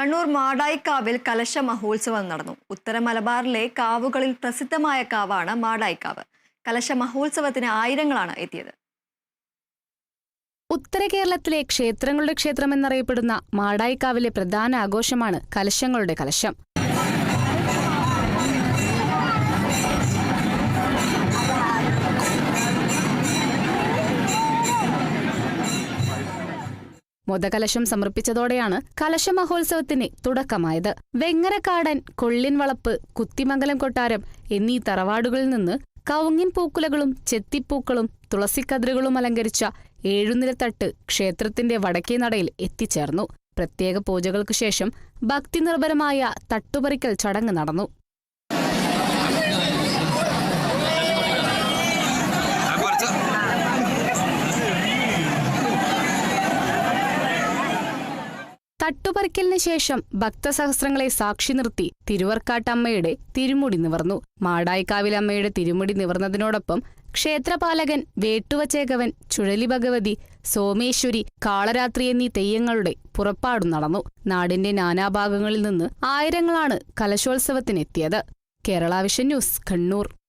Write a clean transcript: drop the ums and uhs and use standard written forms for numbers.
കണ്ണൂർ മാടായിക്കാവിൽ കലശ മഹോത്സവം നടന്നു. ഉത്തര മലബാറിലെ കാവുകളിൽ പ്രസിദ്ധമായ കാവാണ് മാടായിക്കാവ്. കലശ മഹോത്സവത്തിന് ആയിരങ്ങളാണ് എത്തിയത്. ഉത്തര കേരളത്തിലെ ക്ഷേത്രങ്ങളുടെ ക്ഷേത്രമെന്നറിയപ്പെടുന്ന മാടായിക്കാവിലെ പ്രധാന ആഘോഷമാണ് കലശങ്ങളുടെ കലശം. മുതകലശം സമർപ്പിച്ചതോടെയാണ് കലശ മഹോത്സവത്തിന് തുടക്കമായത്. വെങ്ങരക്കാടൻ, കൊള്ളിൻ വളപ്പ്, കുത്തിമംഗലം കൊട്ടാരം എന്നീ തറവാടുകളിൽ നിന്ന് കവുങ്ങിൻ പൂക്കുലകളും ചെത്തിപ്പൂക്കളും തുളസിക്കതിരുകളും അലങ്കരിച്ച ഏഴുനിലത്തട്ട് ക്ഷേത്രത്തിന്റെ വടക്കേ നടയിൽ എത്തിച്ചേർന്നു. പ്രത്യേക പൂജകൾക്കു ശേഷം ഭക്തിനിർഭരമായ തട്ടുപറിക്കൽ ചടങ്ങ് നടന്നു. തട്ടുപറിക്കലിന് ശേഷം ഭക്തസഹസ്രങ്ങളെ സാക്ഷി നിർത്തി തിരുവർക്കാട്ടമ്മയുടെ തിരുമുടി നിവർന്നു. മാടായിക്കാവിലമ്മയുടെ തിരുമുടി നിവർന്നതിനോടൊപ്പം ക്ഷേത്രപാലകൻ, വേട്ടുവച്ചേകവൻ, ചുഴലി ഭഗവതി, സോമേശ്വരി, കാളരാത്രി എന്നീ തെയ്യങ്ങളുടെ പുറപ്പാടും നടന്നു. നാടിന്റെ നാനാഭാഗങ്ങളിൽ നിന്ന് ആയിരങ്ങളാണ് കലശോത്സവത്തിനെത്തിയത്. Kerala Vision News, Kannur.